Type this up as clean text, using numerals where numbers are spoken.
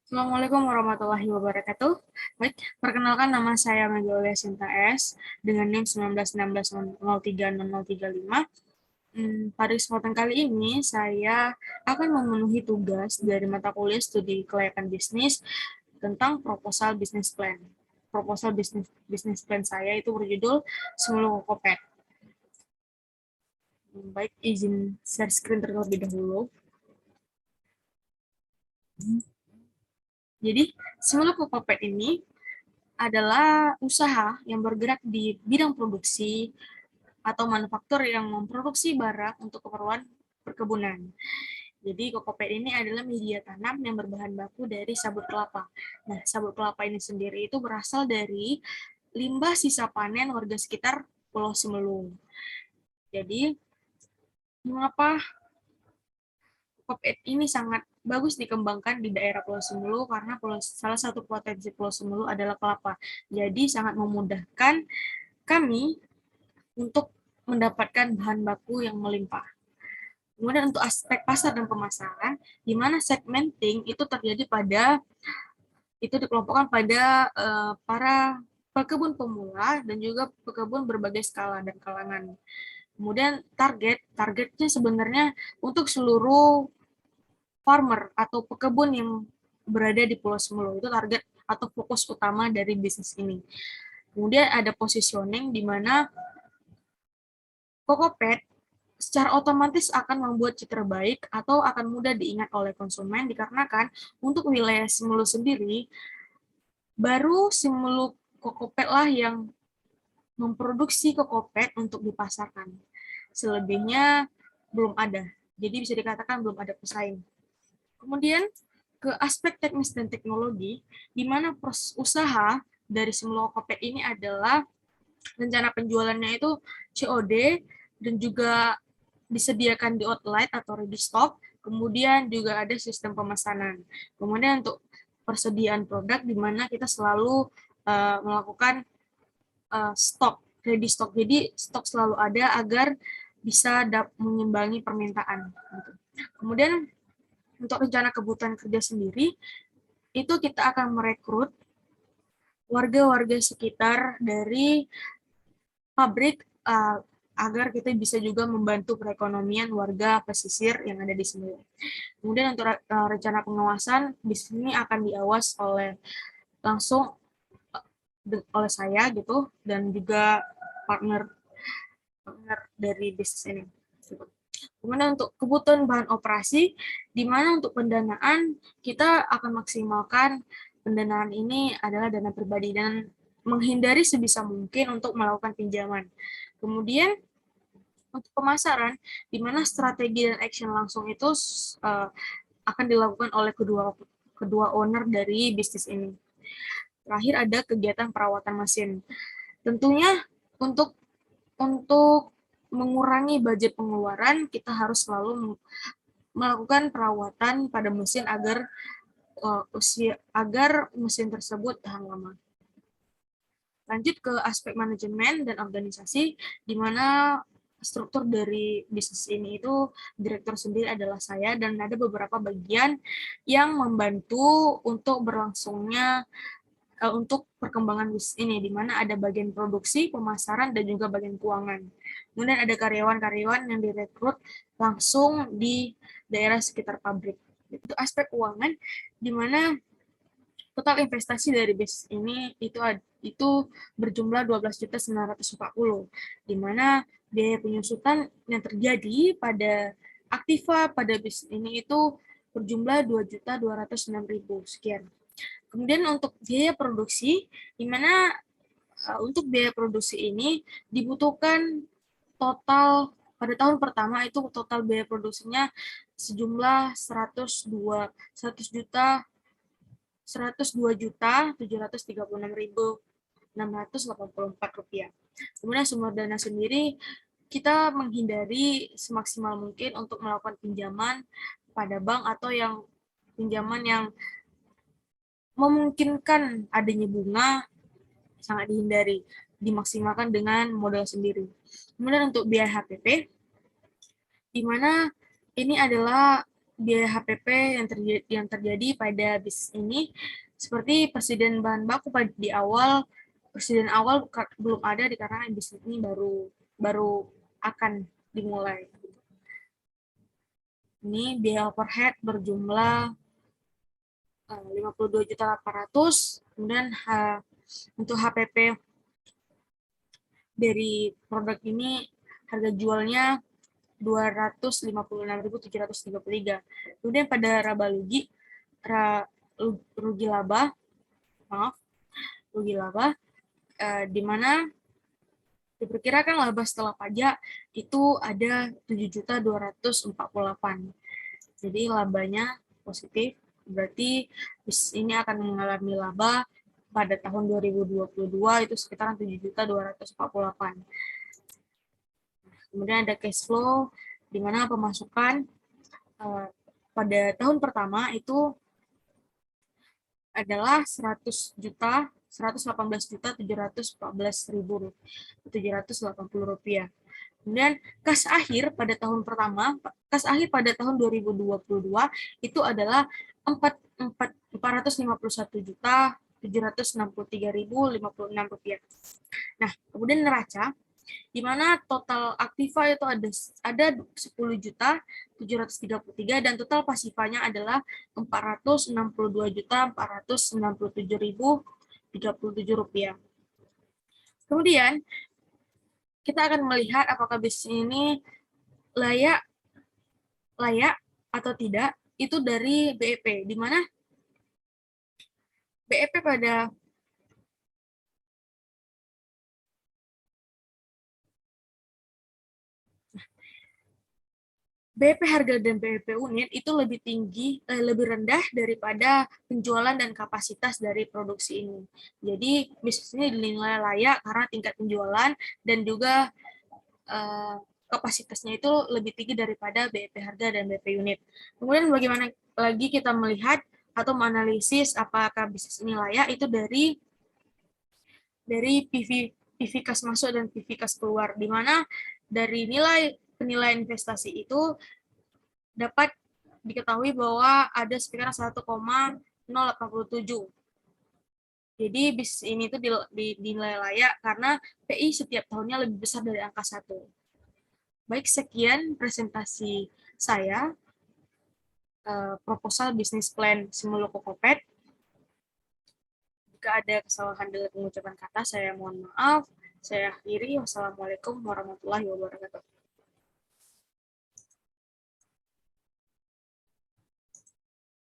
Assalamualaikum warahmatullahi wabarakatuh. Baik, perkenalkan nama saya Magelia Sinta S dengan NIM 1916030035. Pada kesempatan kali ini saya akan memenuhi tugas dari mata kuliah studi kelayakan bisnis tentang proposal business plan. Proposal business plan saya itu berjudul Semulu Kokopet. Baik, izin share screen terlebih dahulu. Jadi, Semulu Kokopet ini adalah usaha yang bergerak di bidang produksi atau manufaktur yang memproduksi barang untuk keperluan perkebunan. Jadi kokopet ini adalah media tanam yang berbahan baku dari sabut kelapa. Nah, sabut kelapa ini sendiri itu berasal dari limbah sisa panen warga sekitar Pulau Semelung. Jadi, mengapa kokopet ini sangat bagus dikembangkan di daerah Pulau Semulu karena salah satu potensi Pulau Semulu adalah kelapa. Jadi sangat memudahkan kami untuk mendapatkan bahan baku yang melimpah. Kemudian untuk aspek pasar dan pemasaran, di mana segmenting itu terjadi pada itu dikelompokkan pada para pekebun pemula dan juga pekebun berbagai skala dan kalangan. Kemudian targetnya sebenarnya untuk seluruh farmer atau pekebun yang berada di Pulau Semulu itu target atau fokus utama dari bisnis ini. Kemudian ada positioning di mana Kokopet secara otomatis akan membuat citra baik atau akan mudah diingat oleh konsumen dikarenakan untuk wilayah Simulu sendiri, baru Simulu Kokopet lah yang memproduksi Kokopet untuk dipasarkan. Selebihnya belum ada. Jadi bisa dikatakan belum ada pesaing. Kemudian ke aspek teknis dan teknologi, di mana proses usaha dari Simulu Kokopet ini adalah rencana penjualannya itu COD dan juga disediakan di outlet atau ready stock, kemudian juga ada sistem pemesanan. Kemudian untuk persediaan produk di mana kita selalu melakukan stok, ready stock. Jadi stok selalu ada agar bisa mengimbangi permintaan. Gitu. Kemudian untuk rencana kebutuhan kerja sendiri, itu kita akan merekrut warga-warga sekitar dari pabrik agar kita bisa juga membantu perekonomian warga pesisir yang ada di sini. Kemudian untuk rencana pengawasan di sini akan diawas langsung oleh saya gitu dan juga partner partner dari bisnis ini. Kemudian untuk kebutuhan bahan operasi, di mana untuk pendanaan kita akan maksimalkan pendanaan ini adalah dana pribadi dan menghindari sebisa mungkin untuk melakukan pinjaman. Kemudian untuk pemasaran, di mana strategi dan action langsung itu akan dilakukan oleh kedua owner dari bisnis ini. Terakhir ada kegiatan perawatan mesin. Tentunya untuk mengurangi budget pengeluaran, kita harus selalu melakukan perawatan pada mesin agar mesin tersebut tahan lama. Lanjut ke aspek manajemen dan organisasi, di mana struktur dari bisnis ini itu direktur sendiri adalah saya dan ada beberapa bagian yang membantu untuk berlangsungnya untuk perkembangan bisnis ini, di mana ada bagian produksi, pemasaran, dan juga bagian keuangan. Kemudian ada karyawan-karyawan yang direkrut langsung di daerah sekitar pabrik. Itu aspek keuangan, di mana total investasi dari bisnis ini itu berjumlah 12.940, di mana biaya penyusutan yang terjadi pada aktiva pada bisnis ini itu berjumlah 2.206.000 sekian. Kemudian untuk biaya produksi, di mana untuk biaya produksi ini dibutuhkan total pada tahun pertama itu total biaya produksinya sejumlah 102.736.684 rupiah. Kemudian sumber dana sendiri kita menghindari semaksimal mungkin untuk melakukan pinjaman pada bank atau pinjaman yang memungkinkan adanya bunga sangat dihindari, dimaksimalkan dengan modal sendiri. Kemudian untuk biaya HPP, di mana ini adalah biaya HPP yang terjadi pada bisnis ini, seperti persediaan bahan baku di awal, persediaan awal belum ada dikarenakan bisnis ini baru akan dimulai. Ini biaya overhead berjumlah 52.800.000, kemudian untuk HPP dari produk ini harga jualnya 256.733. Kemudian pada rugi laba, di mana diperkirakan laba setelah pajak itu ada 7.248. Jadi labanya positif, berarti bisnis ini akan mengalami laba pada tahun 2022 itu sekitar 7.248. Kemudian ada cash flow, di mana pemasukan pada tahun pertama itu adalah 118.714.780 rupiah. Kemudian kas akhir pada tahun 2022 itu adalah 451.763.056 rupiah. Nah, kemudian neraca di mana total aktiva itu ada 10.733 dan total pasifanya adalah 462.497.037 rupiah. Kemudian kita akan melihat apakah bisnis ini layak atau tidak itu dari BEP, di mana BEP pada BEP harga dan BEP unit itu lebih tinggi, lebih rendah daripada penjualan dan kapasitas dari produksi ini. Jadi bisnis ini dinilai layak karena tingkat penjualan dan juga kapasitasnya itu lebih tinggi daripada BEP harga dan BEP unit. Kemudian bagaimana lagi kita melihat atau menganalisis apakah bisnis ini layak itu dari PV kas masuk dan PV kas keluar, di mana dari penilaian investasi itu dapat diketahui bahwa ada sekitar 1,087. Jadi bisnis ini tuh dinilai layak karena PI setiap tahunnya lebih besar dari angka 1. Baik, sekian presentasi saya, proposal bisnis plan Simulu Kokopet. Jika ada kesalahan dalam pengucapan kata, saya mohon maaf. Saya akhiri. Wassalamualaikum warahmatullahi wabarakatuh.